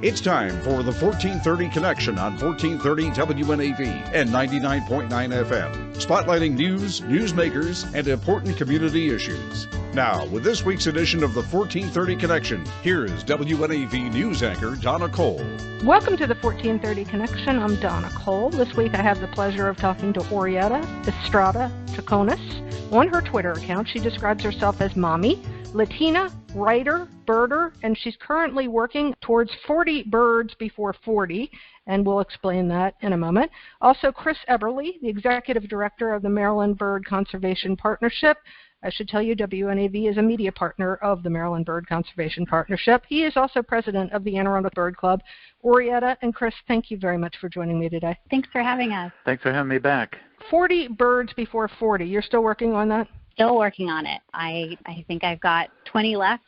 It's time for the 1430 Connection on 1430 WNAV and 99.9 FM, spotlighting news, newsmakers, and important community issues. Now, with this week's edition of the 1430 Connection, here is WNAV news anchor Donna Cole. Welcome to the 1430 Connection. I'm Donna Cole. This week I have the pleasure of talking to Orietta Estrada Chaconis. On her Twitter account, she describes herself as Mommy, Latina, writer, birder, and she's currently working towards 40 birds before 40, and we'll explain that in a moment. Also, Chris Eberly, the Executive Director of the Maryland Bird Conservation Partnership. I should tell you, WNAV is a media partner of the Maryland Bird Conservation Partnership. He is also president of the Anne Arundel Bird Club. Orietta and Chris, thank you very much for joining me today. Thanks for having us. Thanks for having me back. 40 birds before 40. You're still working on that? Still working on it. I think I've got 20 left.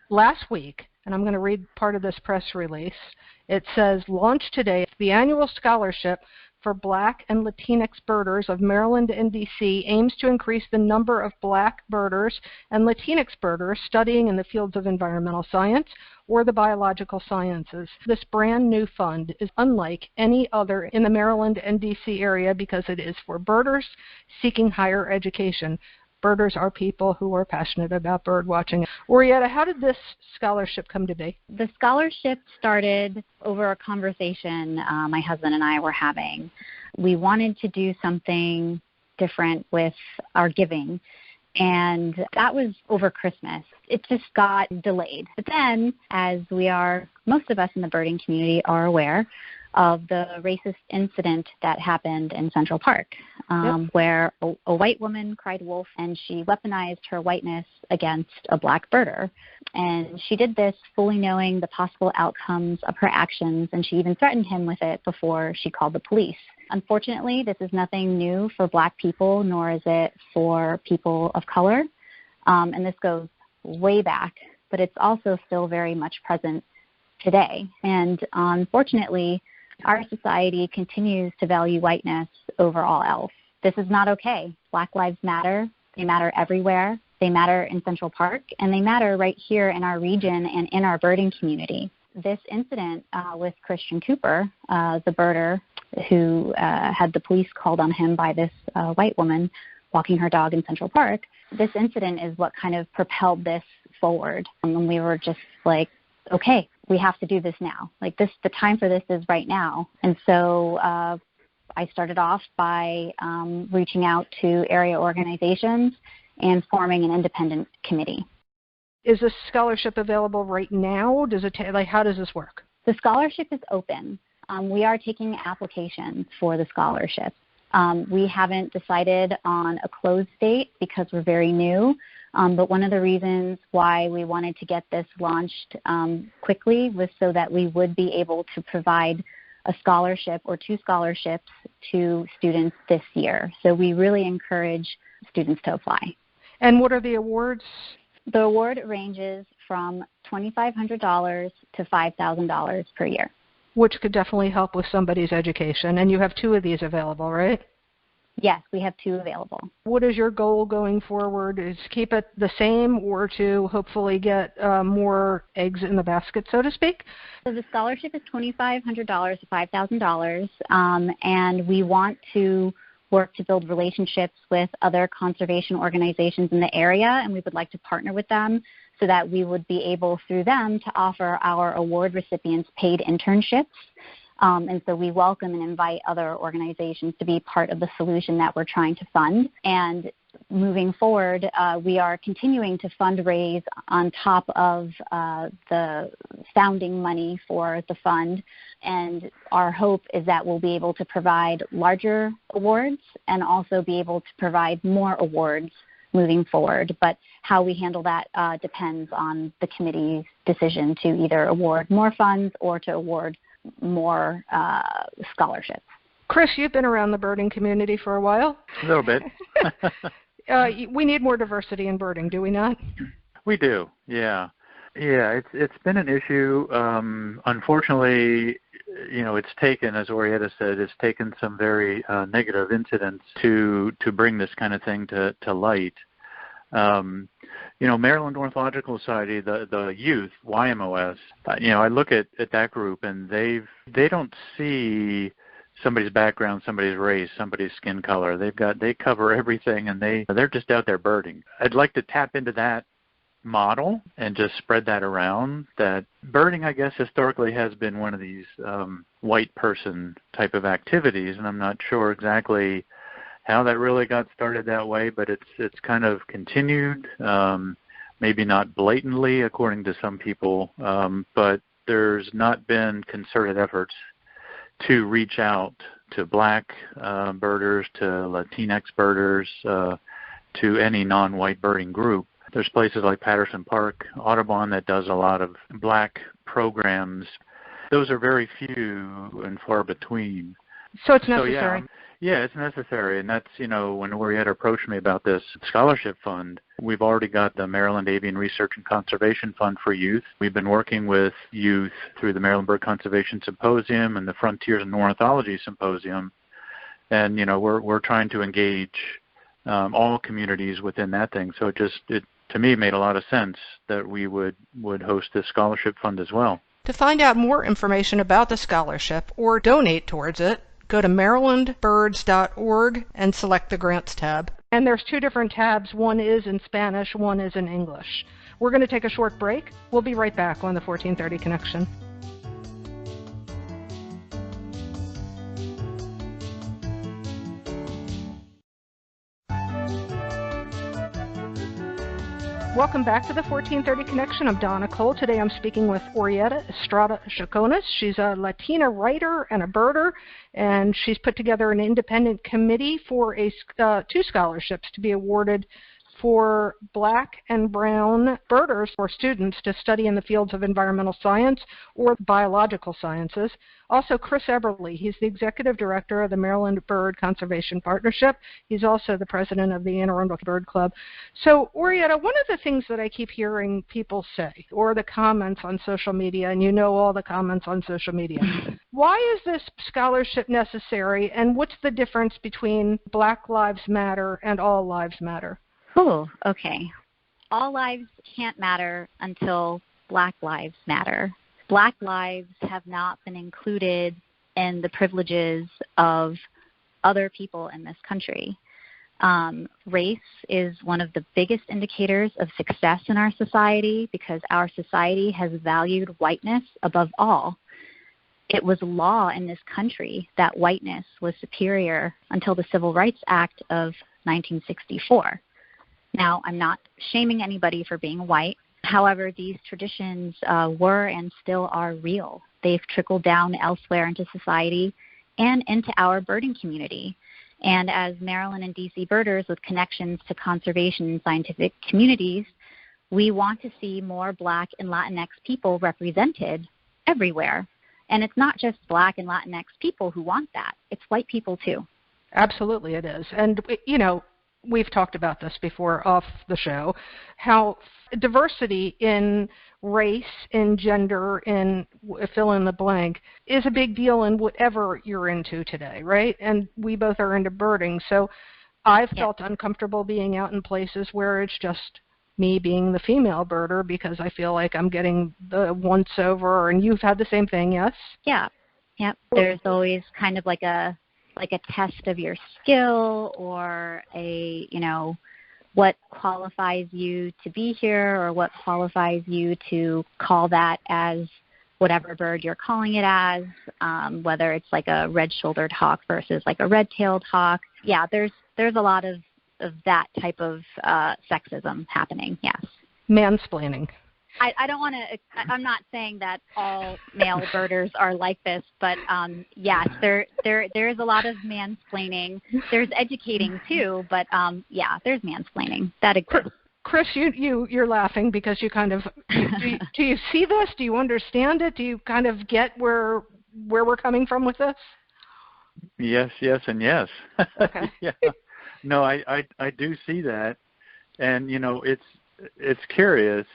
Last week, and I'm going to read part of this press release, it says, launched today, the annual scholarship for Black and Latinx birders of Maryland and D.C. aims to increase the number of Black birders and Latinx birders studying in the fields of environmental science or the biological sciences. This brand new fund is unlike any other in the Maryland and D.C. area because it is for birders seeking higher education. Birders are people who are passionate about bird watching. Orietta, how did this scholarship come to be? The scholarship started over a conversation my husband and I were having. We wanted to do something different with our giving, and that was over Christmas. It just got delayed. But then, as most of us in the birding community are aware of the racist incident that happened in Central Park, where a white woman cried wolf, and she weaponized her whiteness against a Black birder. And she did this fully knowing the possible outcomes of her actions, and she even threatened him with it before she called the police. Unfortunately, this is nothing new for Black people, nor is it for people of color. And this goes way back, but it's also still very much present today. And unfortunately, our society continues to value whiteness over all else. This is not okay. Black lives matter. They matter everywhere. They matter in Central Park, and they matter right here in our region and in our birding community. This incident with Christian Cooper, the birder who had the police called on him by this white woman walking her dog in Central Park, this incident is what kind of propelled this forward. And we were just like, okay, we have to do this now. Like the time for this is right now. And so I started off by reaching out to area organizations and forming an independent committee. Is this scholarship available right now? Does it how does this work? The scholarship is open. We are taking applications for the scholarship. We haven't decided on a close date because we're very new. But one of the reasons why we wanted to get this launched quickly was so that we would be able to provide a scholarship or 2 scholarships to students this year. So we really encourage students to apply. And what are the awards? The award ranges from $2,500 to $5,000 per year. Which could definitely help with somebody's education. And you have 2 of these available, right? Yes, we have 2 available. What is your goal going forward? Is keep it the same or to hopefully get more eggs in the basket, so to speak? So the scholarship is $2,500 to $5,000, and we want to work to build relationships with other conservation organizations in the area, and we would like to partner with them so that we would be able, through them, to offer our award recipients paid internships. And so we welcome and invite other organizations to be part of the solution that we're trying to fund. And moving forward, we are continuing to fundraise on top of the founding money for the fund. And our hope is that we'll be able to provide larger awards and also be able to provide more awards moving forward. But how we handle that depends on the committee's decision to either award more funds or to award more scholarships. Chris, you've been around the birding community for a while. A little bit. We need more diversity in birding, do we not? We do, yeah. Yeah, it's been an issue. Unfortunately, it's taken, as Orietta said, it's taken some very negative incidents to bring this kind of thing to light. Maryland Ornithological Society, the youth, YMOS, I look at that group, and they don't see somebody's background, somebody's race, somebody's skin color. They cover everything, and they're just out there birding. I'd like to tap into that model and just spread that around. That birding, I guess, historically has been one of these white person type of activities, and I'm not sure exactly how that really got started that way, but it's kind of continued, maybe not blatantly according to some people, but there's not been concerted efforts to reach out to black birders, to Latinx birders, to any non-white birding group. There's places like Patterson Park, Audubon, that does a lot of black programs. Those are very few and far between. So it's necessary. Yeah, it's necessary, and that's, when Orietta approached me about this scholarship fund, we've already got the Maryland Avian Research and Conservation Fund for youth. We've been working with youth through the Maryland Bird Conservation Symposium and the Frontiers in Ornithology Symposium, and, we're trying to engage all communities within that thing. So it to me made a lot of sense that we would host this scholarship fund as well. To find out more information about the scholarship or donate towards it, go to marylandbirds.org and select the Grants tab. And there's two different tabs. One is in Spanish, one is in English. We're going to take a short break. We'll be right back on the 1430 Connection. Welcome back to the 1430 Connection. I'm Donna Cole. Today I'm speaking with Orietta Estrada Chaconas. She's a Latina writer and a birder, and she's put together an independent committee for two scholarships to be awarded for black and brown birders or students to study in the fields of environmental science or biological sciences. Also, Chris Eberly, he's the executive director of the Maryland Bird Conservation Partnership. He's also the president of the Anne Arundel Bird Club. So, Orietta, one of the things that I keep hearing people say, or the comments on social media, and you know all the comments on social media, why is this scholarship necessary, and what's the difference between Black Lives Matter and All Lives Matter? Oh, okay. All lives can't matter until Black lives matter. Black lives have not been included in the privileges of other people in this country. Race is one of the biggest indicators of success in our society because our society has valued whiteness above all. It was law in this country that whiteness was superior until the Civil Rights Act of 1964. Now, I'm not shaming anybody for being white. However, these traditions were and still are real. They've trickled down elsewhere into society and into our birding community. And as Maryland and D.C. birders with connections to conservation and scientific communities, we want to see more Black and Latinx people represented everywhere. And it's not just Black and Latinx people who want that. It's white people, too. Absolutely it is. And, we've talked about this before off the show, how diversity in race, in gender, in fill in the blank, is a big deal in whatever you're into today, right? And we both are into birding. So I've felt uncomfortable being out in places where it's just me being the female birder because I feel like I'm getting the once over, and you've had the same thing, yes? Yeah. Yep. There's always kind of like a test of your skill or what qualifies you to be here or what qualifies you to call that as whatever bird you're calling it as, whether it's like a red-shouldered hawk versus like a red-tailed hawk. Yeah, there's a lot of that type of sexism happening, yes. Mansplaining. I don't want to, I'm not saying that all male birders are like this, but yes, there is a lot of mansplaining. There's educating too, but there's mansplaining. That exists. Chris, you're laughing because you kind of, do you see this? Do you understand it? Do you kind of get where we're coming from with this? Yes, and yes. Okay. Yeah. No, I do see that. And, it's curious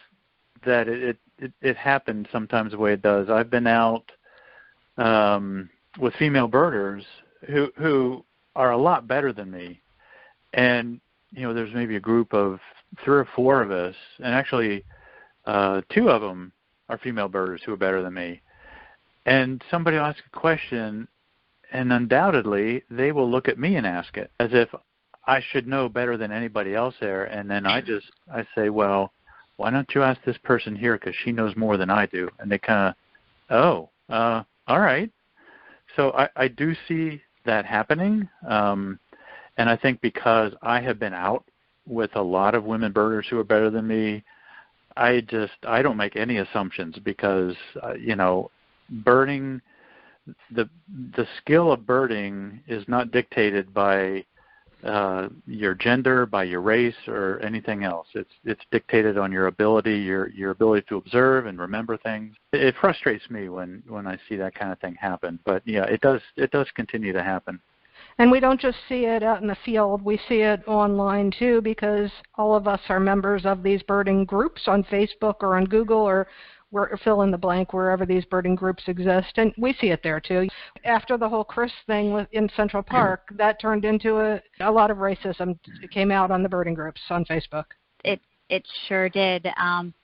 that it happens sometimes the way it does. I've been out with female birders who are a lot better than me, and there's maybe a group of 3 or 4 of us, and actually 2 of them are female birders who are better than me. And somebody will ask a question, and undoubtedly they will look at me and ask it as if I should know better than anybody else there. And then I say, well, why don't you ask this person here because she knows more than I do? And they kind of, all right. So I do see that happening. And I think because I have been out with a lot of women birders who are better than me, I don't make any assumptions because, birding, the skill of birding is not dictated by your gender, by your race, or anything else. It's dictated on your ability, your ability to observe and remember things. It frustrates me when I see that kind of thing happen. But yeah, it does continue to happen. And we don't just see it out in the field, we see it online too, because all of us are members of these birding groups on Facebook or on Google or fill in the blank wherever these birding groups exist, and we see it there too. After the whole Chris thing in Central Park, that turned into a lot of racism. It came out on the birding groups on Facebook. It sure did,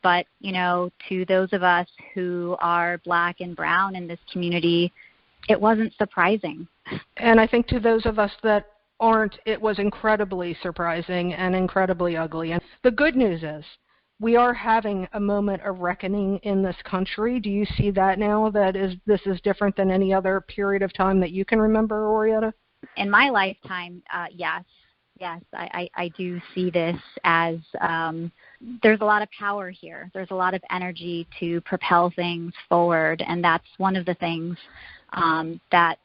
but to those of us who are Black and brown in this community, it wasn't surprising. And I think to those of us that aren't, it was incredibly surprising and incredibly ugly. And the good news is we are having a moment of reckoning in this country. Do you see that now, this is different than any other period of time that you can remember, Orietta? In my lifetime, yes. Yes, I do see this as there's a lot of power here. There's a lot of energy to propel things forward, and that's one of the things that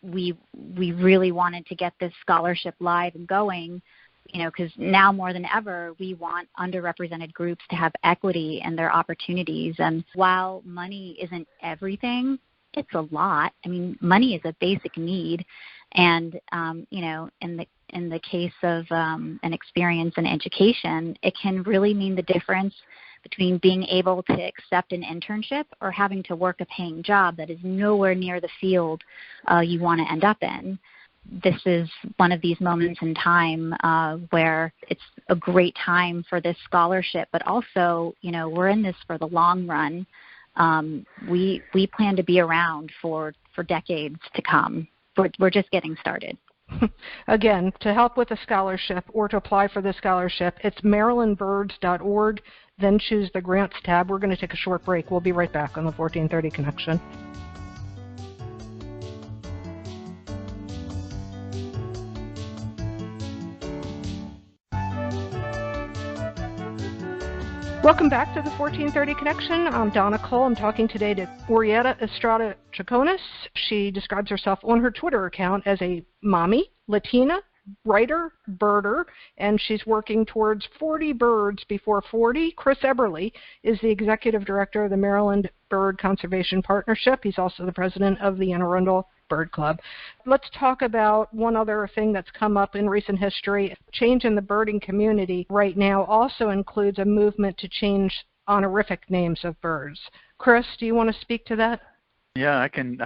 we really wanted to get this scholarship live and going, because now more than ever, we want underrepresented groups to have equity in their opportunities. And while money isn't everything, it's a lot. I mean, money is a basic need. And, in the case of an experience in education, it can really mean the difference between being able to accept an internship or having to work a paying job that is nowhere near the field you want to end up in. This is one of these moments in time where it's a great time for this scholarship, but also, we're in this for the long run. We plan to be around for decades to come. We're just getting started. Again, to help with a scholarship or to apply for the scholarship, it's marylandbirds.org, then choose the Grants tab. We're going to take a short break. We'll be right back on the 1430 Connection. Welcome back to the 1430 Connection. I'm Donna Cole. I'm talking today to Orietta Estrada Chaconas. She describes herself on her Twitter account as a mommy, Latina, writer, birder, and she's working towards 40 birds before 40. Chris Eberly is the executive director of the Maryland Bird Conservation Partnership. He's also the president of the Anne Arundel Bird Club. Let's talk about one other thing that's come up in recent history. Change in the birding community right now also includes a movement to change honorific names of birds. Chris, do you want to speak to that? Yeah, I can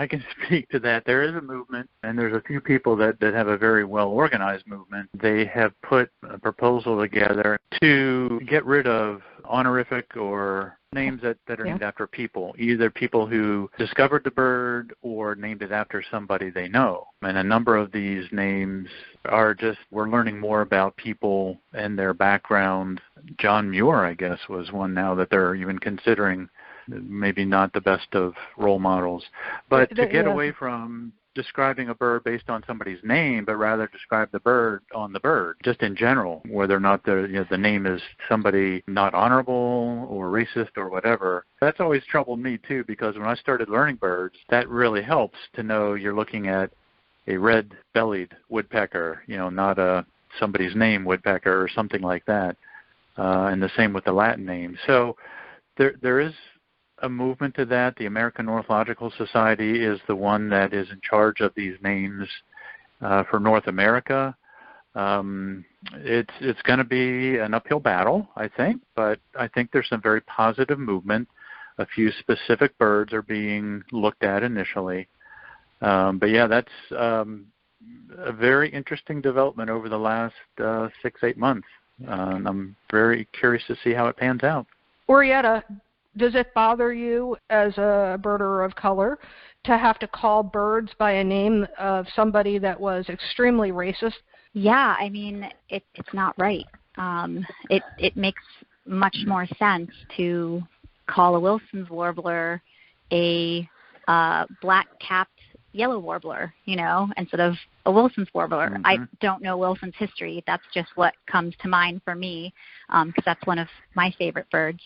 speak to that. There is a movement, and there's a few people that have a very well-organized movement. They have put a proposal together to get rid of honorific or names that are named after people, either people who discovered the bird or named it after somebody they know. And a number of these names are we're learning more about people and their background. John Muir, I guess, was one now that they're even considering. Maybe not the best of role models, but to get away from describing a bird based on somebody's name, but rather describe the bird on the bird, just in general, whether or not the name is somebody not honorable or racist or whatever. That's always troubled me too, because when I started learning birds, that really helps to know you're looking at a red-bellied woodpecker, not somebody's name woodpecker or something like that, and the same with the Latin name. So there is a movement to that. The American Ornithological Society is the one that is in charge of these names for North America. It's going to be an uphill battle, I think, but I think there's some very positive movement. A few specific birds are being looked at initially. But yeah, that's a very interesting development over the last 6-8 months. I'm very curious to see how it pans out. Orietta, does it bother you as a birder of color to have to call birds by a name of somebody that was extremely racist? Yeah, I mean, it's not right. It makes much more sense to call a Wilson's warbler a black-capped yellow warbler, instead of a Wilson's warbler. Mm-hmm. I don't know Wilson's history. That's just what comes to mind for me, because that's one of my favorite birds.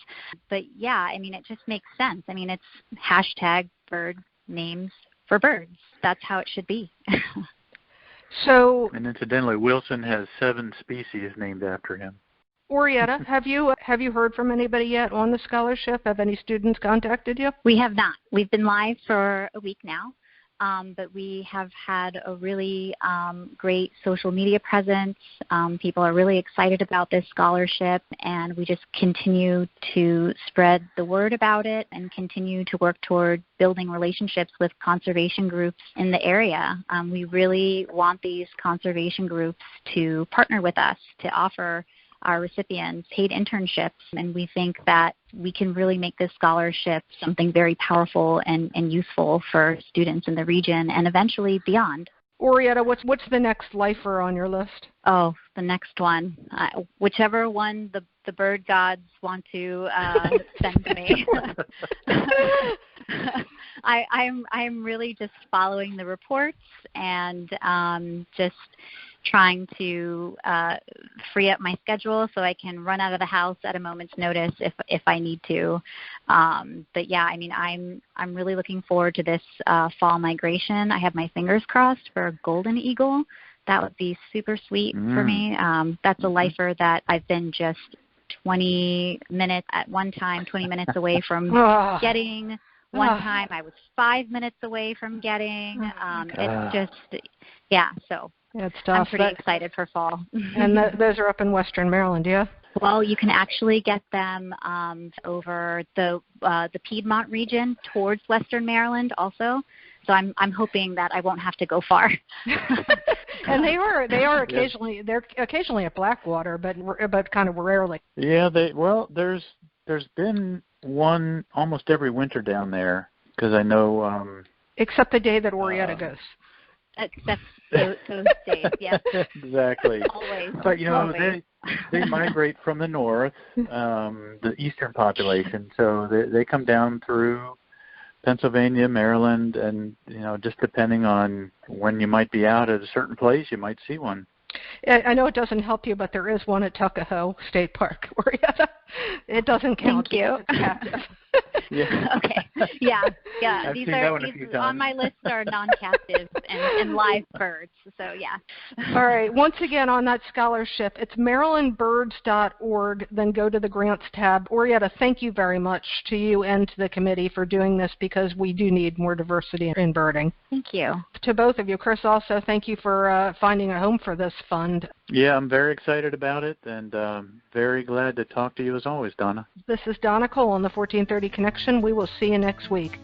But yeah, I mean, it just makes sense. I mean, it's hashtag bird names for birds. That's how it should be. So, and incidentally, Wilson has 7 species named after him. Orietta, have you heard from anybody yet on the scholarship? Have any students contacted you? We have not. We've been live for a week now, but we have had a really great social media presence. People are really excited about this scholarship, and we just continue to spread the word about it and continue to work toward building relationships with conservation groups in the area. We really want these conservation groups to partner with us to offer our recipients paid internships, and we think that we can really make this scholarship something very powerful and useful for students in the region and eventually beyond. Orietta, what's the next lifer on your list? Oh, the next one. Whichever one the bird gods want to send to me. I'm really just following the reports and just trying to free up my schedule so I can run out of the house at a moment's notice if I need to. But yeah, I mean, I'm really looking forward to this fall migration. I have my fingers crossed for a golden eagle. That would be super sweet for me. That's a lifer that I've been just 20 minutes at one time, 20 minutes away from getting. One time I was 5 minutes away from getting. It's just, yeah, so. It's tough. I'm pretty excited for fall. And those are up in Western Maryland, yeah? Well, you can actually get them over the Piedmont region towards Western Maryland also. So I'm hoping that I won't have to go far. And they are occasionally they're occasionally at Blackwater, but kind of rarely. Yeah, there's been one almost every winter down there because I know. Except the day that Orietta goes. Except those days, yes. Exactly. Always. But always. they migrate from the north, the eastern population. So they come down through Pennsylvania, Maryland, and just depending on when you might be out at a certain place, you might see one. I know it doesn't help you, but there is one at Tuckahoe State Park. It doesn't count. Thank you. Yeah. Okay. Yeah. I've These seen that one a few times. On my list are non-captive and live birds. So yeah. All right. Once again, on that scholarship, it's marylandbirds.org. Then go to the grants tab. Orietta, thank you very much to you and to the committee for doing this because we do need more diversity in birding. Thank you. To both of you, Chris, also thank you for finding a home for this fund. Yeah, I'm very excited about it and very glad to talk to you as always, Donna. This is Donna Cole on the 1430 Connection. We will see you next week.